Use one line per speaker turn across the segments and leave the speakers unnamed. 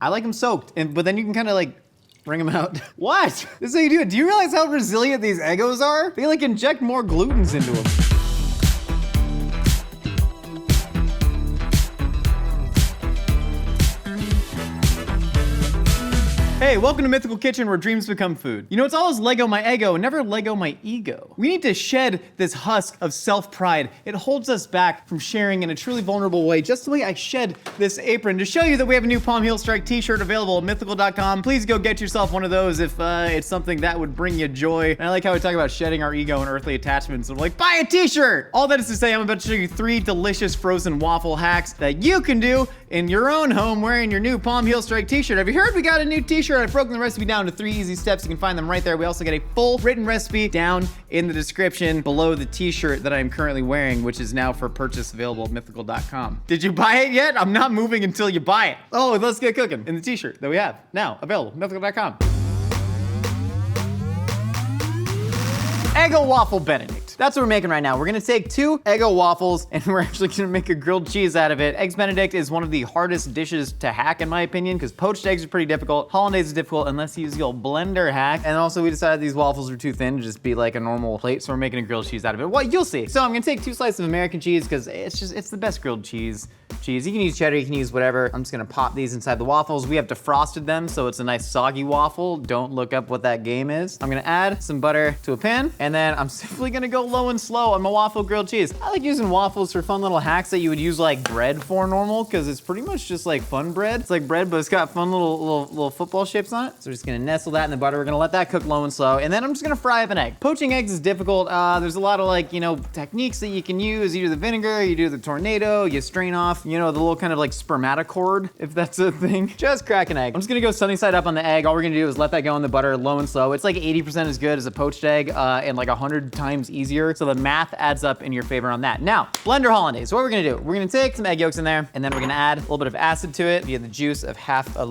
I like them soaked, but then you can kind of like bring them out. What? This is how you do it. Do you realize how resilient these Eggos are? They like inject more glutens into them. Hey, welcome to Mythical Kitchen, where dreams become food. You know, it's always Lego my Eggo, never Lego my ego. We need to shed this husk of self-pride. It holds us back from sharing in a truly vulnerable way, just the way I shed this apron to show you that we have a new Palm Heel Strike t-shirt available at mythical.com. Please go get yourself one of those if it's something that would bring you joy. And I like how we talk about shedding our ego and earthly attachments. So I'm like, buy a t-shirt! All that is to say, I'm about to show you 3 delicious frozen waffle hacks that you can do in your own home wearing your new Palm Heel Strike t-shirt. Have you heard we got a new t-shirt? I've broken the recipe down to 3 easy steps. You can find them right there. We also get a full written recipe down in the description below the t-shirt that I'm currently wearing, which is now for purchase available at mythical.com. Did you buy it yet? I'm not moving until you buy it. Oh, let's get cooking in the t-shirt that we have now available at mythical.com. Eggo Waffle Benedict. That's what we're making right now. We're gonna take 2 Eggo waffles and we're actually gonna make a grilled cheese out of it. Eggs Benedict is one of the hardest dishes to hack in my opinion, because poached eggs are pretty difficult. Hollandaise is difficult unless you use the old blender hack. And also we decided these waffles are too thin to just be like a normal plate, so we're making a grilled cheese out of it. Well, you'll see. So I'm gonna take 2 slices of American cheese because it's the best grilled cheese. You can use cheddar, you can use whatever. I'm just gonna pop these inside the waffles. We have defrosted them, so it's a nice soggy waffle. Don't look up what that game is. I'm gonna add some butter to a pan, and then I'm simply gonna go low and slow on my waffle grilled cheese. I like using waffles for fun little hacks that you would use like bread for normal, because it's pretty much just like fun bread. It's like bread, but it's got fun little football shapes on it. So we're just gonna nestle that in the butter. We're gonna let that cook low and slow, and then I'm just gonna fry up an egg. Poaching eggs is difficult. There's a lot of like, you know, techniques that you can use. You do the vinegar, you do the tornado, you strain off, you know, the little kind of like spermatocord, if that's a thing. Just crack an egg. I'm just gonna go sunny side up on the egg. All we're gonna do is let that go in the butter low and slow. It's like 80% as good as a poached egg and like 100 times easier. So the math adds up in your favor on that. Now, blender hollandaise. So what we're gonna do, we're gonna take some egg yolks in there, and then we're gonna add a little bit of acid to it via the juice of half a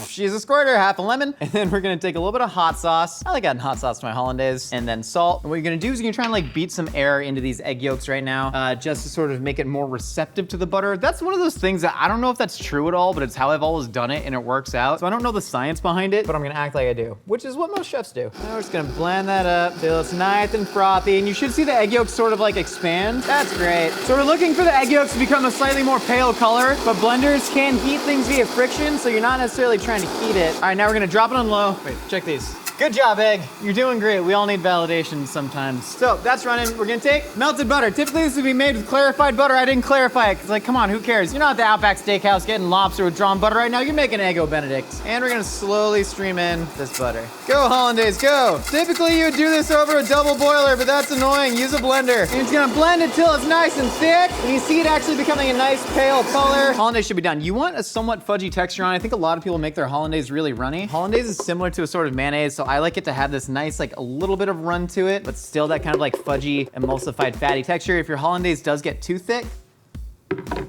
she's a squirter, half a lemon. And then we're gonna take a little bit of hot sauce. I like adding hot sauce to my hollandaise, and then salt. And what you're gonna do is you're gonna try and like beat some air into these egg yolks right now, just to sort of make it more receptive to the butter. That's one of those things that I don't know if that's true at all, but it's how I've always done it and it works out. So I don't know the science behind it, but I'm gonna act like I do, which is what most chefs do. Now we're just gonna blend that up till it's nice and frothy, and you should see the egg yolks sort of like expand. That's great. So we're looking for the egg yolks to become a slightly more pale color, but blenders can heat things via friction, so you're not necessarily trying to heat it. All right, now we're gonna drop it on low. Wait, check these. Good job, egg. You're doing great. We all need validation sometimes. So that's running. We're gonna take melted butter. Typically this would be made with clarified butter. I didn't clarify it, because like, come on, who cares? You're not at the Outback Steakhouse getting lobster with drawn butter right now. You're making Eggo Benedict. And we're gonna slowly stream in this butter. Go, hollandaise, go. Typically you would do this over a double boiler, but that's annoying. Use a blender. And it's gonna blend it till it's nice and thick, and you see it actually becoming a nice pale color. Hollandaise should be done. You want a somewhat fudgy texture on it. I think a lot of people make their hollandaise really runny. Hollandaise is similar to a sort of mayonnaise, so I like it to have this nice, like a little bit of run to it, but still that kind of like fudgy, emulsified, fatty texture. If your hollandaise does get too thick,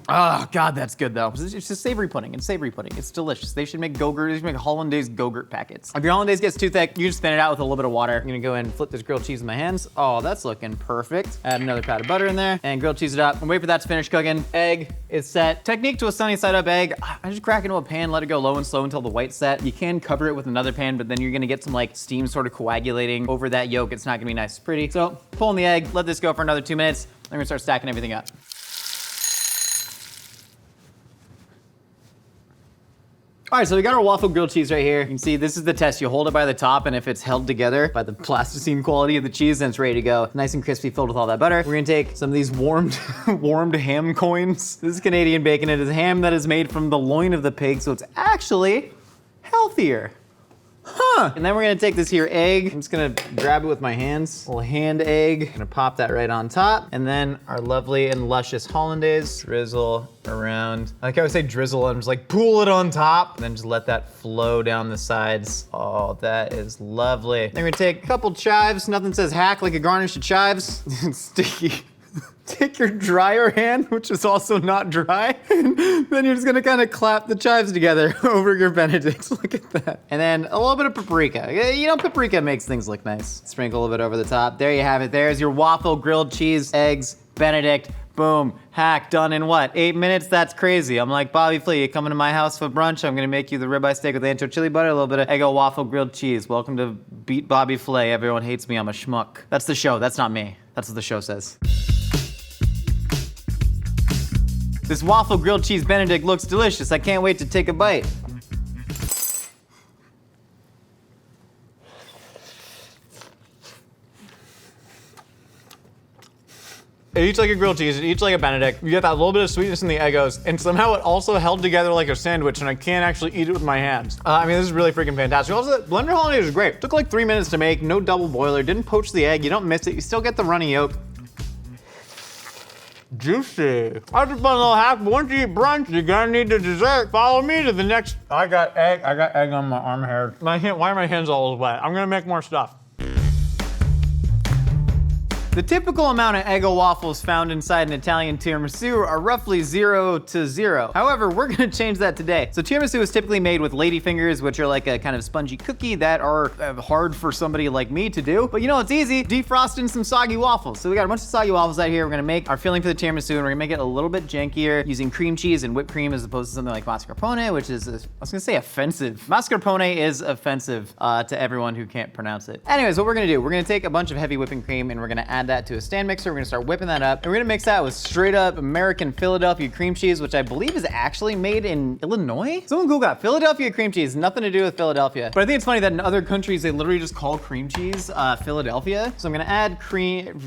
oh God, that's good though. It's just savory pudding. It's savory pudding. It's delicious. They should make Go-Gurt. They should make hollandaise Go-Gurt packets. If your hollandaise gets too thick, you just spin it out with a little bit of water. I'm gonna go ahead and flip this grilled cheese in my hands. Oh, that's looking perfect. Add another pat of butter in there and grilled cheese it up and wait for that to finish cooking. Egg is set. Technique to a sunny side up egg. I just crack into a pan, let it go low and slow until the white's set. You can cover it with another pan, but then you're gonna get some like steam sort of coagulating over that yolk. It's not gonna be nice and pretty. So pull in the egg, let this go for another 2 minutes. I'm gonna start stacking everything up. All right, so we got our waffle grilled cheese right here. You can see this is the test. You hold it by the top, and if it's held together by the plasticine quality of the cheese, then it's ready to go. Nice and crispy, filled with all that butter. We're gonna take some of these warmed ham coins. This is Canadian bacon. It is ham that is made from the loin of the pig, so it's actually healthier. Huh. And then we're gonna take this here egg. I'm just gonna grab it with my hands. A little hand egg. Gonna pop that right on top. And then our lovely and luscious hollandaise. Drizzle around. I like how I say drizzle, I'm just like pool it on top. And then just let that flow down the sides. Oh, that is lovely. Then we're gonna take a couple chives. Nothing says hack like a garnish to chives. It's sticky. Take your drier hand, which is also not dry, and then you're just gonna kind of clap the chives together over your Benedict. Look at that. And then a little bit of paprika. You know, paprika makes things look nice. Sprinkle a little bit over the top. There you have it. There's your waffle grilled cheese, eggs, Benedict, Boom, hack, done in what? 8 minutes? That's crazy. I'm like, Bobby Flea, you coming to my house for brunch? I'm gonna make you the ribeye steak with ancho chili butter, a little bit of Eggo waffle grilled cheese. Welcome to Beat Bobby Flay. Everyone hates me, I'm a schmuck. That's the show, that's not me. That's what the show says. This waffle grilled cheese Benedict looks delicious. I can't wait to take a bite. It eats like a grilled cheese, it eats like a Benedict. You get that little bit of sweetness in the Eggos, and somehow it also held together like a sandwich, and I can't actually eat it with my hands. I mean, this is really freaking fantastic. Also, the blender hollandaise is great. Took like 3 minutes to make, no double boiler, didn't poach the egg, you don't miss it, you still get the runny yolk. Juicy. I just fun little hack, but once you eat brunch, you're gonna need the dessert. Follow me to the next. I got egg on my arm hair. Why are my hands all wet? I'm gonna make more stuff. The typical amount of Eggo waffles found inside an Italian tiramisu are roughly 0 to 0. However, we're gonna change that today. So tiramisu is typically made with ladyfingers, which are like a kind of spongy cookie that are hard for somebody like me to do. But you know, it's easy, defrosting some soggy waffles. So we got a bunch of soggy waffles out here. We're gonna make our filling for the tiramisu, and we're gonna make it a little bit jankier using cream cheese and whipped cream as opposed to something like mascarpone, which is, I was gonna say offensive. Mascarpone is offensive to everyone who can't pronounce it. Anyways, what we're gonna do, we're gonna take a bunch of heavy whipping cream and we're gonna add that to a stand mixer. We're gonna start whipping that up, and we're gonna mix that with straight up American Philadelphia cream cheese, which I believe is actually made in Illinois. Someone Google that. Philadelphia cream cheese, nothing to do with Philadelphia. But I think it's funny that in other countries, they literally just call cream cheese Philadelphia. So I'm gonna add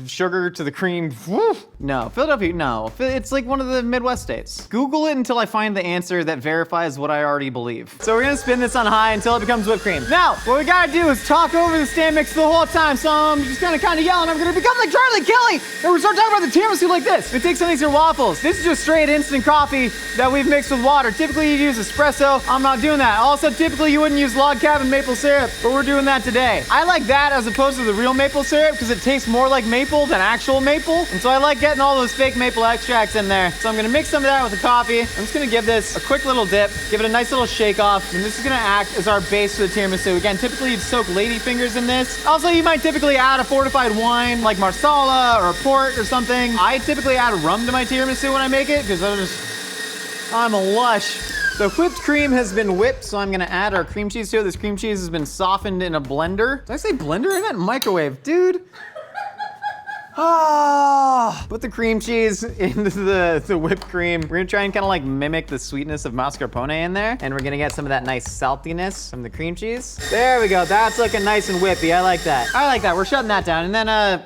sugar to the cream. Woo! No, Philadelphia, no. It's like one of the Midwest states. Google it until I find the answer that verifies what I already believe. So we're gonna spin this on high until it becomes whipped cream. Now, what we gotta do is talk over the stand mixer the whole time. So I'm just gonna kind of yell, and I'm gonna become like Charlie Kelly, and we start talking about the tiramisu like this. We take some of these here waffles. This is just straight instant coffee that we've mixed with water. Typically you use espresso. I'm not doing that. Also, typically you wouldn't use log cabin maple syrup, but we're doing that today. I like that as opposed to the real maple syrup because it tastes more like maple than actual maple. And so I like getting all those fake maple extracts in there. So I'm gonna mix some of that with the coffee. I'm just gonna give this a quick little dip, give it a nice little shake off, and this is gonna act as our base for the tiramisu. Again, typically you'd soak ladyfingers in this. Also, you might typically add a fortified wine like Marsala or port or something. I typically add rum to my tiramisu when I make it because I'm a lush. The whipped cream has been whipped, so I'm gonna add our cream cheese to it. This cream cheese has been softened in a blender. Did I say blender? I meant microwave, dude. Put the cream cheese into the whipped cream. We're gonna try and kind of like mimic the sweetness of mascarpone in there, and we're gonna get some of that nice saltiness from the cream cheese. There we go, that's looking nice and whippy. I like that. I like that, we're shutting that down. And then,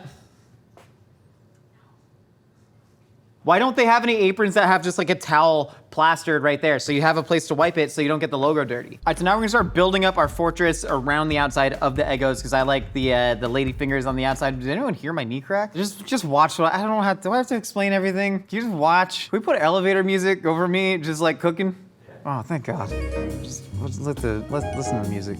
why don't they have any aprons that have just like a towel plastered right there so you have a place to wipe it so you don't get the logo dirty? All right, so now we're gonna start building up our fortress around the outside of the Eggos because I like the lady fingers on the outside. Did anyone hear my knee crack? Just watch. Do I have to explain everything? Can you just watch? Can we put elevator music over me just like cooking? Oh, thank God. Just listen to the music.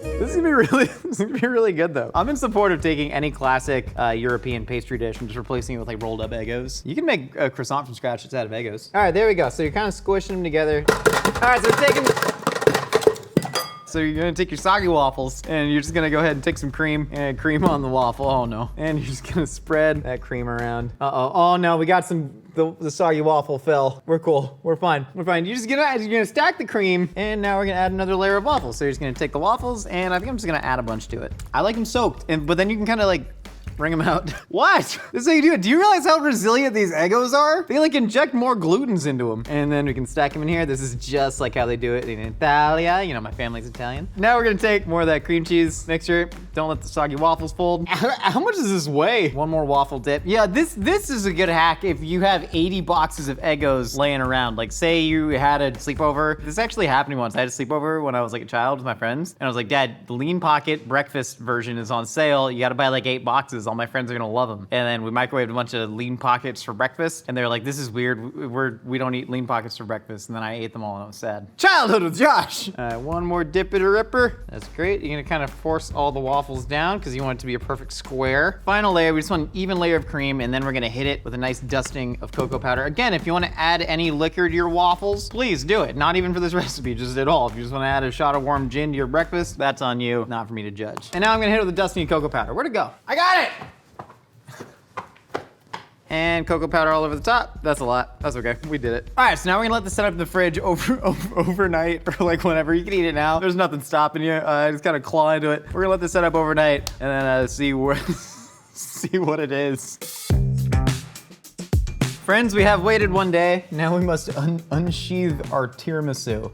This is gonna be really good though. I'm in support of taking any classic European pastry dish and just replacing it with like rolled up Eggos. You can make a croissant from scratch just out of Eggos. All right, there we go. So you're kind of squishing them together. All right, so you're gonna take your soggy waffles and you're just gonna go ahead and take some cream and cream on the waffle. Oh no. And you're just gonna spread that cream around. Uh-oh, oh no, we got the soggy waffle fell. We're cool, we're fine. You're gonna stack the cream and now we're gonna add another layer of waffles. So you're just gonna take the waffles and I think I'm just gonna add a bunch to it. I like them soaked, but then you can kind of like bring them out. What? This is how you do it. Do you realize how resilient these Eggos are? They like inject more glutens into them. And then we can stack them in here. This is just like how they do it in Italia. You know, my family's Italian. Now we're gonna take more of that cream cheese mixture. Don't let the soggy waffles fold. How much does this weigh? One more waffle dip. Yeah, this is a good hack if you have 80 boxes of Eggos laying around. Like say you had a sleepover. This actually happened to me once. I had a sleepover when I was like a child with my friends. And I was like, Dad, the Lean Pocket breakfast version is on sale. You gotta buy like 8 boxes. All my friends are gonna love them. And then we microwaved a bunch of Lean Pockets for breakfast. And they were like, this is weird. We don't eat Lean Pockets for breakfast. And then I ate them all and I was sad. Childhood with Josh. All right, one more dip it a ripper. That's great. You're gonna kind of force all the waffles down because you want it to be a perfect square. Final layer, we just want an even layer of cream and then we're gonna hit it with a nice dusting of cocoa powder. Again, if you wanna add any liquor to your waffles, please do it. Not even for this recipe, just at all. If you just wanna add a shot of warm gin to your breakfast, that's on you, not for me to judge. And now I'm gonna hit it with the dusting of cocoa powder. Where'd it go? I got it! and cocoa powder all over the top. That's a lot. That's okay. We did it. All right, so now we're gonna let this set up in the fridge overnight or like whenever. You can eat it now. There's nothing stopping you. Just kind of claw into it. We're gonna let this set up overnight and then see what it is. Friends, we have waited one day. Now we must unsheath our tiramisu.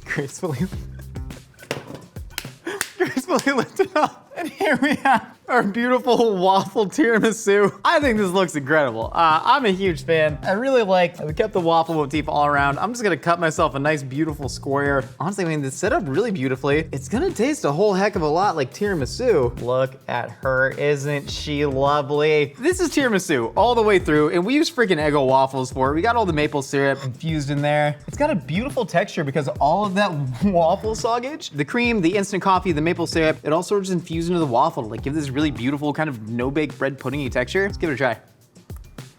Gracefully lift it up. And here we have our beautiful waffle tiramisu. I think this looks incredible. I'm a huge fan. I really like, we kept the waffle motif all around. I'm just gonna cut myself a nice, beautiful square. Honestly, I mean, this set up really beautifully. It's gonna taste a whole heck of a lot like tiramisu. Look at her, isn't she lovely? This is tiramisu all the way through, and we use freaking Eggo waffles for it. We got all the maple syrup infused in there. It's got a beautiful texture because all of that waffle sausage, the cream, the instant coffee, the maple syrup, it all sort of just infused into the waffle to like give this really beautiful kind of no-bake bread puddingy texture. Let's give it a try.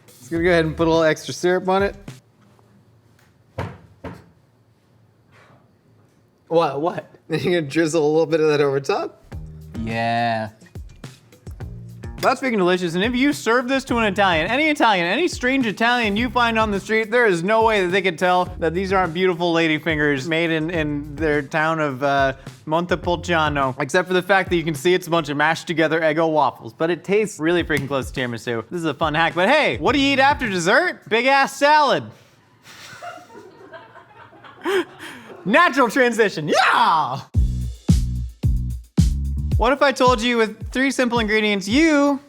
Just gonna go ahead and put a little extra syrup on it. What? Then you're gonna drizzle a little bit of that over top? Yeah. That's freaking delicious, and if you serve this to an Italian, any strange Italian you find on the street, there is no way that they could tell that these aren't beautiful lady fingers made in their town of Montepulciano, except for the fact that you can see it's a bunch of mashed together Eggo waffles, but it tastes really freaking close to tiramisu. This is a fun hack, but hey, what do you eat after dessert? Big ass salad. Natural transition, yeah! What if I told you with 3 simple ingredients, you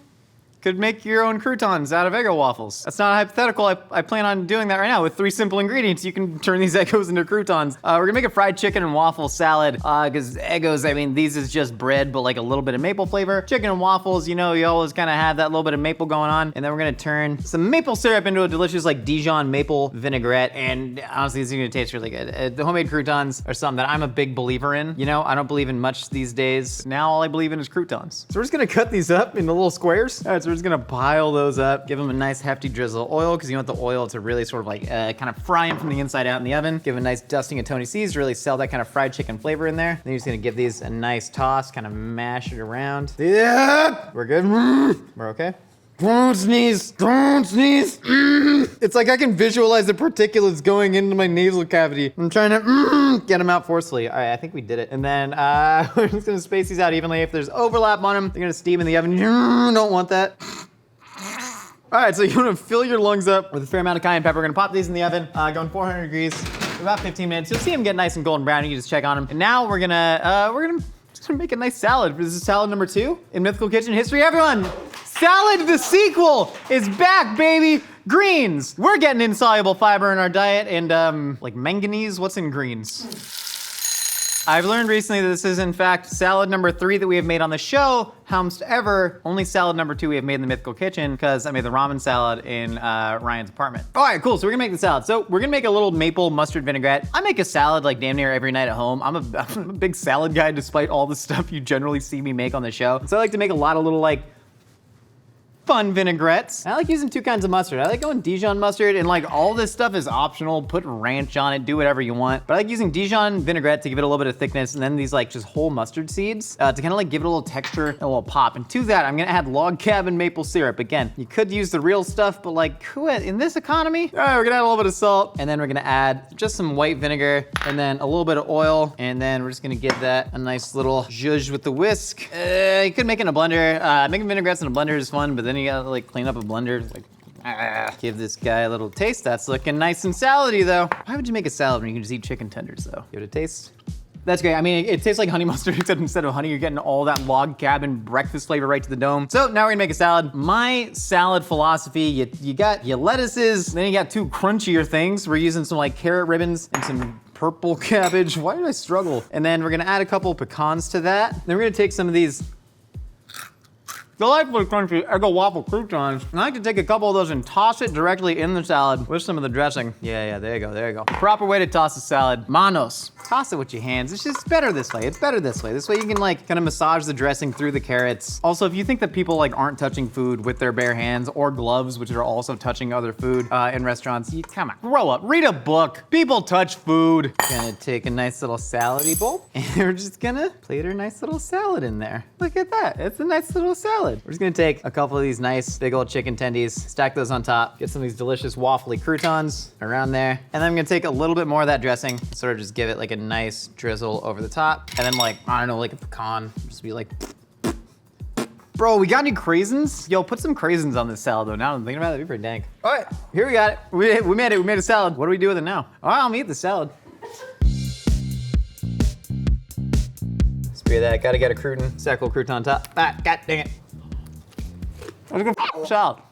could make your own croutons out of Eggo waffles? That's not a hypothetical. I plan on doing that right now. With 3 simple ingredients, you can turn these Eggos into croutons. We're gonna make a fried chicken and waffle salad, because Eggos, I mean, these is just bread, but like a little bit of maple flavor. Chicken and waffles, you know, you always kind of have that little bit of maple going on. And then we're gonna turn some maple syrup into a delicious like Dijon maple vinaigrette. And honestly, this is gonna taste really good. The homemade croutons are something that I'm a big believer in. You know, I don't believe in much these days. Now all I believe in is croutons. So we're just gonna cut these up into little squares. All right, so we're just gonna pile those up, give them a nice hefty drizzle of oil, because you want the oil to really sort of like kind of fry them from the inside out in the oven. Give a nice dusting of Tony C's to really sell that kind of fried chicken flavor in there. Then you're just gonna give these a nice toss, kind of mash it around. Yeah, we're good. We're okay. Don't sneeze, don't sneeze. It's like I can visualize the particulates going into my nasal cavity. I'm trying to get them out forcefully. All right, I think we did it. And then we're just gonna space these out evenly. If there's overlap on them, they're gonna steam in the oven. Don't want that. All right, so you wanna fill your lungs up with a fair amount of cayenne pepper. We're gonna pop these in the oven, going 400 degrees for about 15 minutes. You'll see them get nice and golden brown. You can just check on them. And now we're gonna make a nice salad. This is salad number 2 in Mythical Kitchen history. Everyone, salad the sequel is back, baby. Greens. We're getting insoluble fiber in our diet and like manganese. What's in greens? I've learned recently that this is in fact salad number 3 that we have made on the show. However, only salad number 2 we have made in the Mythical Kitchen because I made the ramen salad in Ryan's apartment. All right, cool, so we're gonna make the salad. So we're gonna make a little maple mustard vinaigrette. I make a salad like damn near every night at home. I'm a big salad guy despite all the stuff you generally see me make on the show. So I like to make a lot of little like fun vinaigrettes. I like using 2 kinds of mustard. I like going Dijon mustard, and like all this stuff is optional. Put ranch on it, do whatever you want. But I like using Dijon vinaigrette to give it a little bit of thickness, and then these like just whole mustard seeds to kind of like give it a little texture and a little pop. And to that, I'm gonna add log cabin maple syrup. Again, you could use the real stuff, but like in this economy, all right, we're gonna add a little bit of salt, and then we're gonna add just some white vinegar, and then a little bit of oil, and then we're just gonna give that a nice little zhuzh with the whisk. You could make it in a blender. Making vinaigrettes in a blender is fun, but then you gotta like clean up a blender, like give this guy a little taste. That's looking nice and salady though. Why would you make a salad when you can just eat chicken tenders though? Give it a taste. That's great. I mean, it tastes like honey mustard, except instead of honey, you're getting all that log cabin breakfast flavor right to the dome. So now we're gonna make a salad. My salad philosophy, you got your lettuces, then you got 2 crunchier things. We're using some like carrot ribbons and some purple cabbage. Why did I struggle? And then we're gonna add a couple pecans to that. Then we're gonna take some of these delightfully crunchy Eggo Waffle Croutons. And I like to take a couple of those and toss it directly in the salad with some of the dressing. Yeah, there you go. The proper way to toss a salad. Manos. toss it with your hands. It's just better this way. It's better this way. This way you can like kind of massage the dressing through the carrots. Also, if you think that people like aren't touching food with their bare hands or gloves, which are also touching other food in restaurants, you come on, grow up, read a book. People touch food. Gonna take a nice little salady bowl and we're just gonna plate our nice little salad in there. Look at that, it's a nice little salad. We're just gonna take a couple of these nice big old chicken tendies, stack those on top, get some of these delicious waffly croutons around there. And then I'm gonna take a little bit more of that dressing, sort of just give it like a nice drizzle over the top. And then like, I don't know, like a pecan, just be like, bro, we got any craisins? Yo, put some craisins on this salad though. Now I'm thinking about it, that'd be pretty dank. All right, here we got it. We made it, we made a salad. What do we do with it now? All right, I'll eat the salad. Spear that, gotta get a crouton, stack a little crouton on top. Ah, god dang it. That's a good salad.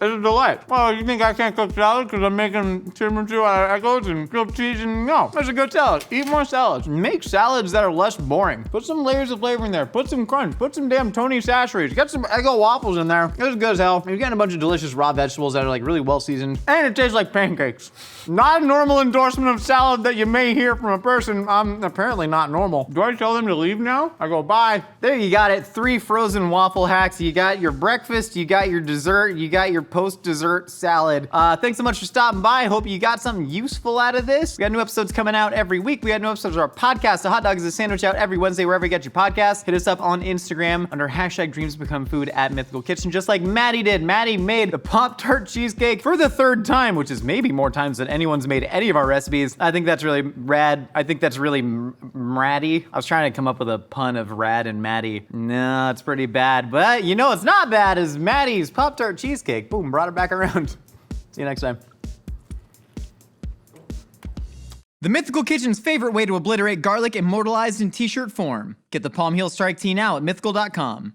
It's a delight. Well, you think I can't cook salad because I'm making tiramisu out of Eggos and grilled cheese and no, it's a good salad. Eat more salads. Make salads that are less boring. Put some layers of flavor in there. Put some crunch. Put some damn Tony Chachere's. Get some Eggo waffles in there. It's good as hell. You're getting a bunch of delicious raw vegetables that are like really well seasoned. And it tastes like pancakes. Not a normal endorsement of salad that you may hear from a person. I'm apparently not normal. Do I tell them to leave now? I go, bye. There you got it. 3 frozen waffle hacks. You got your breakfast, you got your dessert, you got your post-dessert salad. Thanks so much for stopping by. I hope you got something useful out of this. We got new episodes coming out every week. We got new episodes of our podcast. The Hot Dog is a Sandwich out every Wednesday wherever you get your podcasts. Hit us up on Instagram under #DreamsBecomeFood at Mythical Kitchen, just like Maddie did. Maddie made the Pop-Tart cheesecake for the 3rd time, which is maybe more times than anyone's made any of our recipes. I think that's really rad. I think that's really ratty. I was trying to come up with a pun of rad and Maddie. No, it's pretty bad, but you know it's not bad is Maddie's Pop-Tart cheesecake. Boom, brought it back around. See you next time. The Mythical Kitchen's favorite way to obliterate garlic immortalized in t-shirt form. Get the Palm Heel Strike tee now at mythical.com.